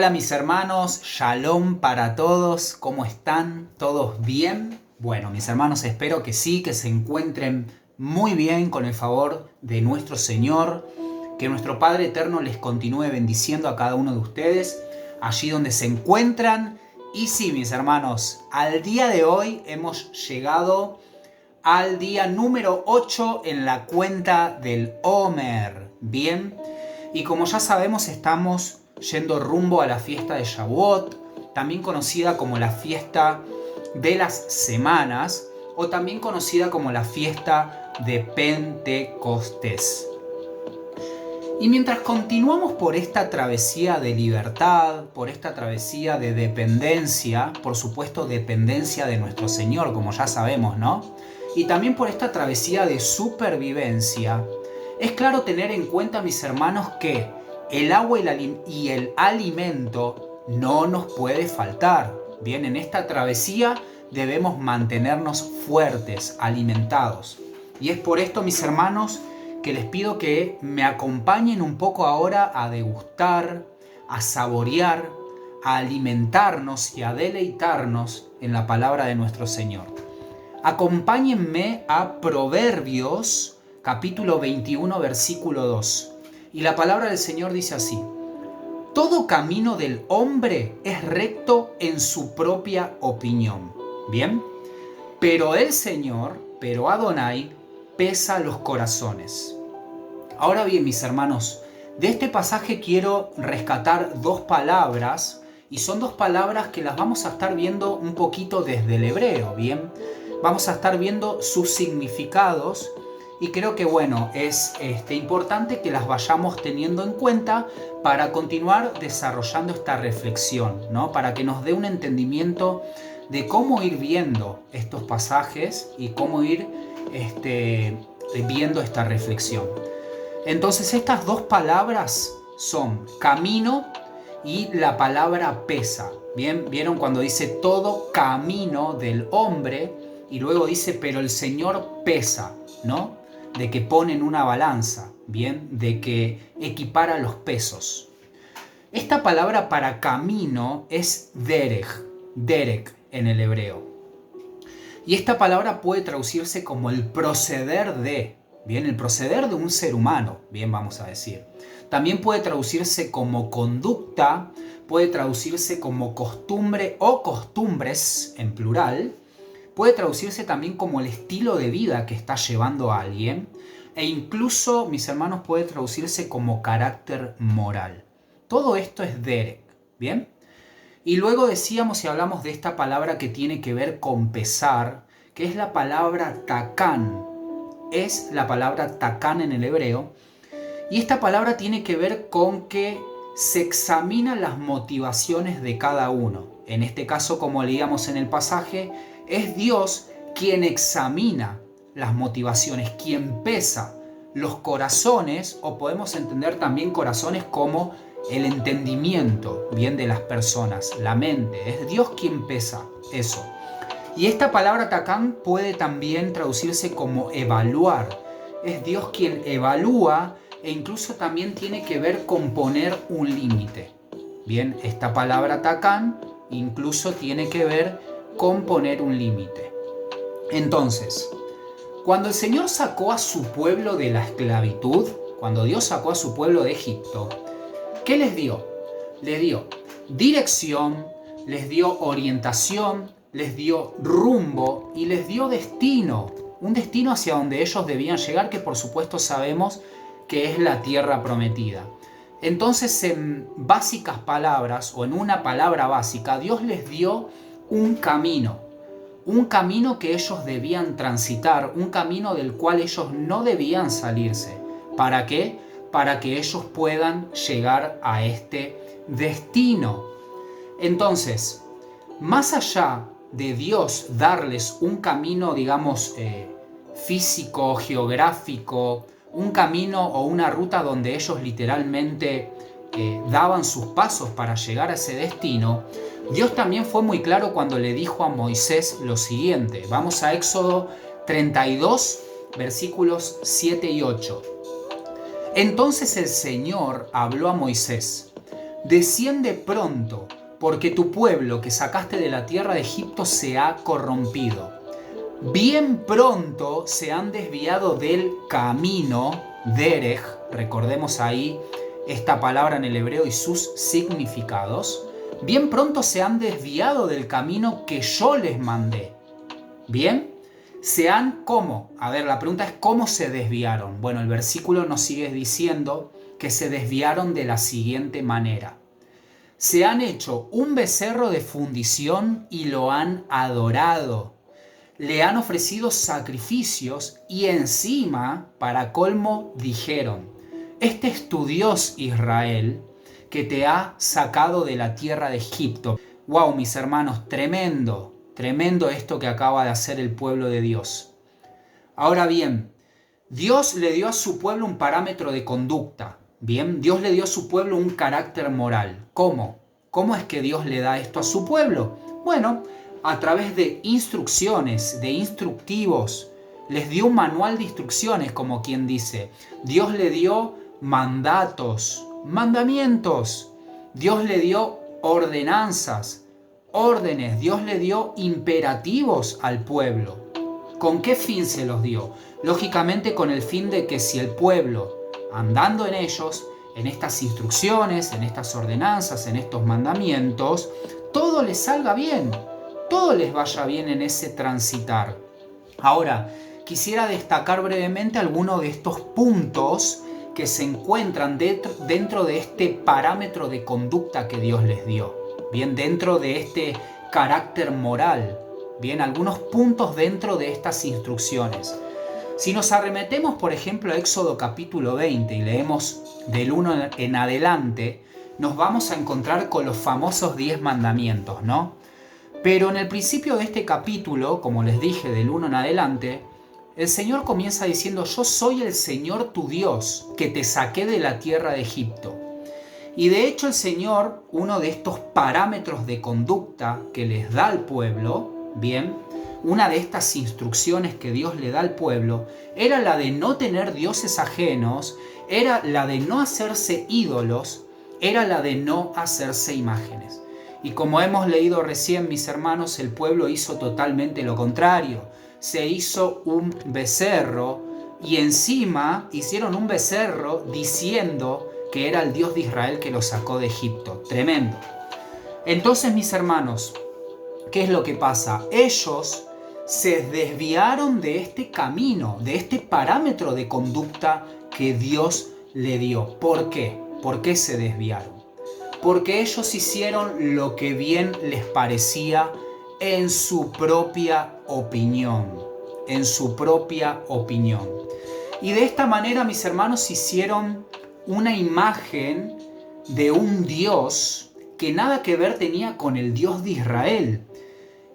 Hola mis hermanos, Shalom para todos, ¿cómo están? ¿Todos bien? Bueno, mis hermanos, espero que sí, que se encuentren muy bien con el favor de nuestro Señor, que nuestro Padre Eterno les continúe bendiciendo a cada uno de ustedes, allí donde se encuentran. Y sí, mis hermanos, al día de hoy hemos llegado al día número 8 en la cuenta del Omer, ¿bien? Y como ya sabemos, estamos yendo rumbo a la fiesta de Shavuot, también conocida como la fiesta de las semanas, o también conocida como la fiesta de Pentecostés. Y mientras continuamos por esta travesía de libertad, por esta travesía de dependencia, por supuesto dependencia de nuestro Señor, como ya sabemos, ¿no? Y también por esta travesía de supervivencia, es claro tener en cuenta, mis hermanos, que el agua y el alimento no nos puede faltar. Bien, en esta travesía debemos mantenernos fuertes, alimentados. Y es por esto, mis hermanos, que les pido que me acompañen un poco ahora a degustar, a saborear, a alimentarnos y a deleitarnos en la palabra de nuestro Señor. Acompáñenme a Proverbios, capítulo 21, versículo 2. Y la palabra del Señor dice así: todo camino del hombre es recto en su propia opinión. ¿Bien? Pero el Señor, pero Adonai, pesa los corazones. Ahora bien, mis hermanos, de este pasaje quiero rescatar dos palabras, y son dos palabras que las vamos a estar viendo un poquito desde el hebreo, ¿bien? Vamos a estar viendo sus significados, y creo que, bueno, es importante que las vayamos teniendo en cuenta para continuar desarrollando esta reflexión, ¿no? Para que nos dé un entendimiento de cómo ir viendo estos pasajes y cómo ir viendo esta reflexión. Entonces, estas dos palabras son camino y la palabra pesa. Bien, vieron cuando dice todo camino del hombre y luego dice pero el Señor pesa, ¿no? De que pone en una balanza, bien, de que equipara los pesos. Esta palabra para camino es derek en el hebreo. Y esta palabra puede traducirse como el proceder de, bien, el proceder de un ser humano, bien, vamos a decir. También puede traducirse como conducta, puede traducirse como costumbre o costumbres en plural, puede traducirse también como el estilo de vida que está llevando a alguien, e incluso, mis hermanos, puede traducirse como carácter moral. Todo esto es derek, ¿bien? Y luego decíamos y hablamos de esta palabra que tiene que ver con pesar, que es la palabra takán. Es la palabra takán en el hebreo. Y esta palabra tiene que ver con que se examinan las motivaciones de cada uno. En este caso, como leíamos en el pasaje, es Dios quien examina las motivaciones, quien pesa los corazones, o podemos entender también corazones como el entendimiento, bien, de las personas, la mente. Es Dios quien pesa eso. Y esta palabra takán puede también traducirse como evaluar. Es Dios quien evalúa e incluso también tiene que ver con poner un límite. Bien, esta palabra takán incluso tiene que ver con poner un límite. Entonces, cuando el Señor sacó a su pueblo de la esclavitud, cuando Dios sacó a su pueblo de Egipto, ¿qué les dio? Les dio dirección, les dio orientación, les dio rumbo y les dio destino. Un destino hacia donde ellos debían llegar, que por supuesto sabemos que es la tierra prometida. Entonces, en básicas palabras, o en una palabra básica, Dios les dio un camino que ellos debían transitar, un camino del cual ellos no debían salirse. ¿Para qué? Para que ellos puedan llegar a este destino. Entonces, más allá de Dios darles un camino, digamos, físico, geográfico, un camino o una ruta donde ellos literalmente daban sus pasos para llegar a ese destino, Dios también fue muy claro cuando le dijo a Moisés lo siguiente. Vamos a Éxodo 32, versículos 7 y 8. Entonces el Señor habló a Moisés: desciende pronto, porque tu pueblo que sacaste de la tierra de Egipto se ha corrompido. Bien pronto se han desviado del camino, derech, recordemos ahí esta palabra en el hebreo y sus significados. Bien pronto se han desviado del camino que yo les mandé. Bien, ¿cómo? A ver, la pregunta es ¿cómo se desviaron? Bueno, el versículo nos sigue diciendo que se desviaron de la siguiente manera. Se han hecho un becerro de fundición y lo han adorado. Le han ofrecido sacrificios y encima, para colmo, dijeron: este es tu Dios, Israel, que te ha sacado de la tierra de Egipto. Wow, mis hermanos, tremendo, tremendo esto que acaba de hacer el pueblo de Dios. Ahora bien, Dios le dio a su pueblo un parámetro de conducta. Bien, Dios le dio a su pueblo un carácter moral. ¿Cómo? ¿Cómo es que Dios le da esto a su pueblo? Bueno, a través de instrucciones, de instructivos. Les dio un manual de instrucciones, como quien dice. Dios le dio mandatos, mandamientos. Dios le dio ordenanzas, órdenes. Dios le dio imperativos al pueblo. ¿Con qué fin se los dio? Lógicamente con el fin de que si el pueblo, andando en ellos, en estas instrucciones, en estas ordenanzas, en estos mandamientos, todo les salga bien, todo les vaya bien en ese transitar. Ahora, quisiera destacar brevemente algunos de estos puntos que se encuentran dentro de este parámetro de conducta que Dios les dio. Bien, dentro de este carácter moral. Bien, algunos puntos dentro de estas instrucciones. Si nos arremetemos, por ejemplo, a Éxodo capítulo 20 y leemos del 1 en adelante, nos vamos a encontrar con los famosos 10 mandamientos, ¿no? Pero en el principio de este capítulo, como les dije, del 1 en adelante, el Señor comienza diciendo: yo soy el Señor tu Dios, que te saqué de la tierra de Egipto. Y de hecho el Señor, uno de estos parámetros de conducta que les da al pueblo, bien, una de estas instrucciones que Dios le da al pueblo, era la de no tener dioses ajenos, era la de no hacerse ídolos, era la de no hacerse imágenes. Y como hemos leído recién, mis hermanos, el pueblo hizo totalmente lo contrario. Se hizo un becerro y encima hicieron un becerro diciendo que era el Dios de Israel que los sacó de Egipto. Tremendo. Entonces, mis hermanos, ¿qué es lo que pasa? Ellos se desviaron de este camino, de este parámetro de conducta que Dios le dio. ¿Por qué? ¿Por qué se desviaron? Porque ellos hicieron lo que bien les parecía en su propia opinión. En su propia opinión. Y de esta manera, mis hermanos, hicieron una imagen de un Dios que nada que ver tenía con el Dios de Israel.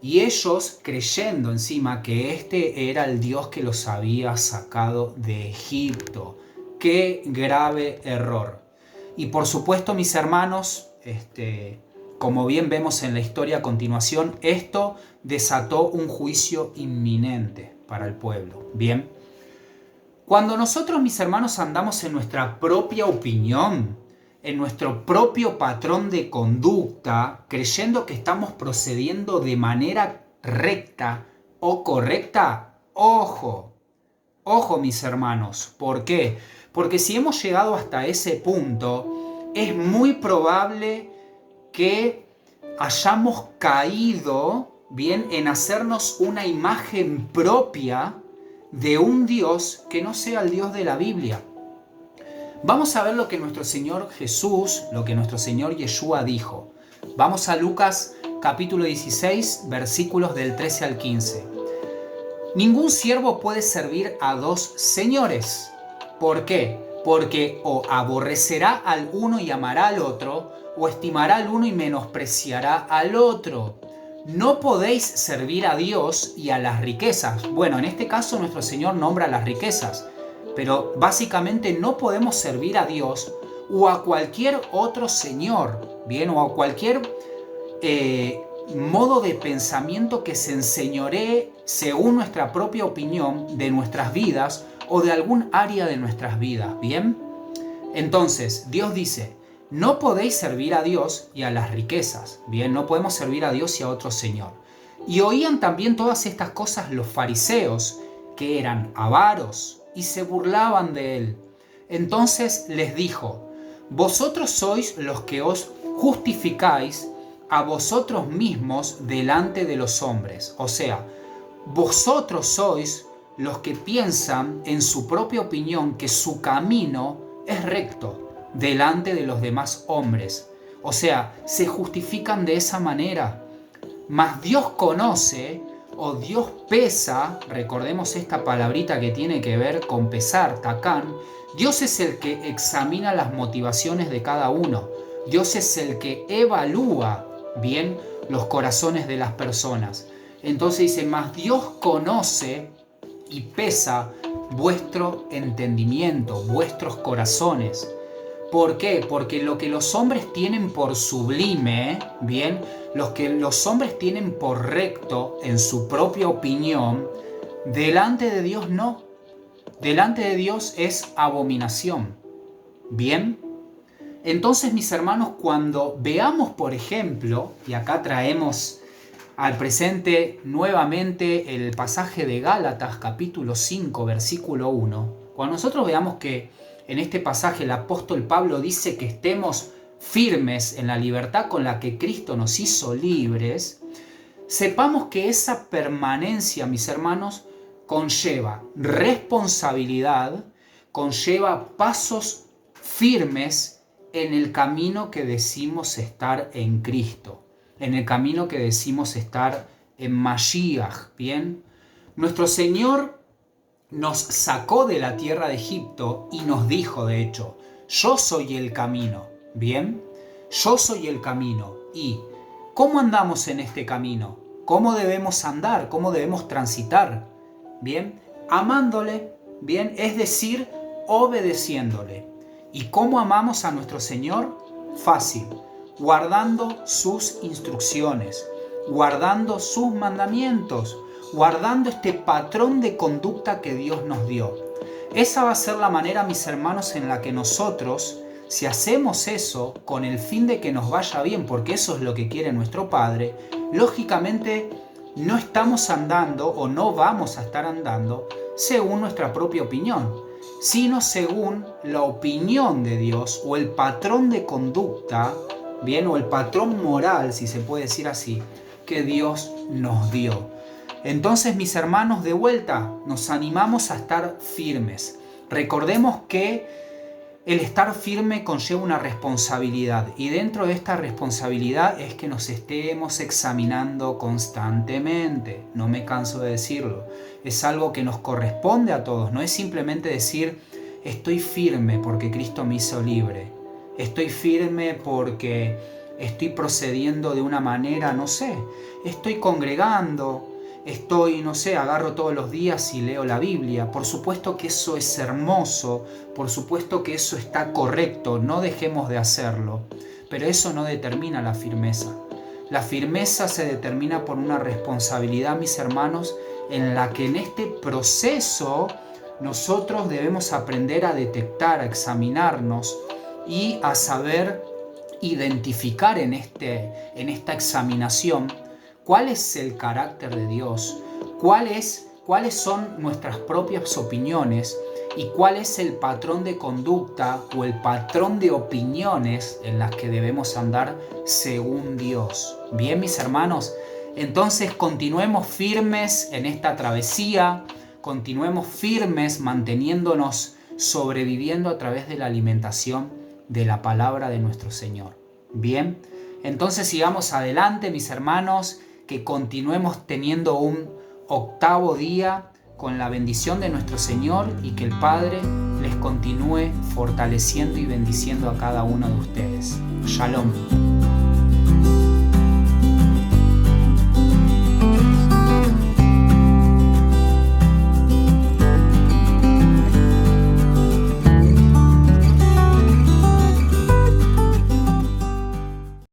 Y ellos creyendo encima que este era el Dios que los había sacado de Egipto. ¡Qué grave error! Y por supuesto, mis hermanos, como bien vemos en la historia a continuación, esto desató un juicio inminente para el pueblo. Bien, cuando nosotros, mis hermanos, andamos en nuestra propia opinión, en nuestro propio patrón de conducta, creyendo que estamos procediendo de manera recta o correcta, ojo, mis hermanos. ¿Por qué? Porque si hemos llegado hasta ese punto, es muy probable que hayamos caído, bien, en hacernos una imagen propia de un Dios que no sea el Dios de la Biblia. Vamos a ver lo que nuestro Señor Jesús, lo que nuestro Señor Yeshua dijo. Vamos a Lucas capítulo 16, versículos del 13 al 15. Ningún siervo puede servir a dos señores. ¿Por qué? Porque o aborrecerá al uno y amará al otro, o estimará al uno y menospreciará al otro. No podéis servir a Dios y a las riquezas. Bueno, en este caso nuestro Señor nombra las riquezas, pero básicamente no podemos servir a Dios o a cualquier otro señor, bien, o a cualquier modo de pensamiento que se enseñoree según nuestra propia opinión de nuestras vidas o de algún área de nuestras vidas, bien. Entonces, Dios dice: no podéis servir a Dios y a las riquezas. Bien, no podemos servir a Dios y a otro Señor. Y oían también todas estas cosas los fariseos, que eran avaros, y se burlaban de él. Entonces les dijo: vosotros sois los que os justificáis a vosotros mismos delante de los hombres. O sea, vosotros sois los que piensan en su propia opinión que su camino es recto delante de los demás hombres. O sea, se justifican de esa manera. Mas Dios conoce, o Dios pesa, recordemos esta palabrita que tiene que ver con pesar, takán. Dios es el que examina las motivaciones de cada uno. Dios es el que evalúa bien los corazones de las personas. Entonces dice: mas Dios conoce y pesa vuestro entendimiento, vuestros corazones. ¿Por qué? Porque lo que los hombres tienen por sublime, bien, lo que los hombres tienen por recto en su propia opinión, delante de Dios no. Delante de Dios es abominación. Bien. Entonces, mis hermanos, cuando veamos, por ejemplo, y acá traemos al presente nuevamente el pasaje de Gálatas capítulo 5 versículo 1, cuando nosotros veamos que en este pasaje el apóstol Pablo dice que estemos firmes en la libertad con la que Cristo nos hizo libres, sepamos que esa permanencia, mis hermanos, conlleva responsabilidad, conlleva pasos firmes en el camino que decimos estar en Cristo, en el camino que decimos estar en Mashiach, ¿bien? Nuestro Señor nos sacó de la tierra de Egipto y nos dijo, de hecho: yo soy el camino, ¿bien? Yo soy el camino. ¿Y cómo andamos en este camino? ¿Cómo debemos andar? ¿Cómo debemos transitar? ¿Bien? Amándole, ¿bien? Es decir, obedeciéndole. ¿Y cómo amamos a nuestro Señor? Fácil, guardando sus instrucciones, guardando sus mandamientos, guardando este patrón de conducta que Dios nos dio. Esa va a ser la manera, mis hermanos, en la que nosotros, si hacemos eso con el fin de que nos vaya bien, porque eso es lo que quiere nuestro Padre, lógicamente no estamos andando o no vamos a estar andando según nuestra propia opinión, sino según la opinión de Dios o el patrón de conducta, bien, o el patrón moral, si se puede decir así, que Dios nos dio. Entonces, mis hermanos, de vuelta, nos animamos a estar firmes. Recordemos que el estar firme conlleva una responsabilidad, y dentro de esta responsabilidad es que nos estemos examinando constantemente. No me canso de decirlo. Es algo que nos corresponde a todos. No es simplemente decir: estoy firme porque Cristo me hizo libre. Estoy firme porque estoy procediendo de una manera, no sé, estoy congregando. Estoy, no sé, agarro todos los días y leo la Biblia. Por supuesto que eso es hermoso, por supuesto que eso está correcto, no dejemos de hacerlo. Pero eso no determina la firmeza. La firmeza se determina por una responsabilidad, mis hermanos, en la que en este proceso nosotros debemos aprender a detectar, a examinarnos y a saber identificar en esta examinación cuál es el carácter de Dios, cuáles son nuestras propias opiniones y cuál es el patrón de conducta o el patrón de opiniones en las que debemos andar según Dios. Bien, mis hermanos, entonces continuemos firmes en esta travesía, continuemos firmes manteniéndonos sobreviviendo a través de la alimentación de la palabra de nuestro Señor. Bien, entonces sigamos adelante, mis hermanos, que continuemos teniendo un octavo día con la bendición de nuestro Señor y que el Padre les continúe fortaleciendo y bendiciendo a cada uno de ustedes. Shalom.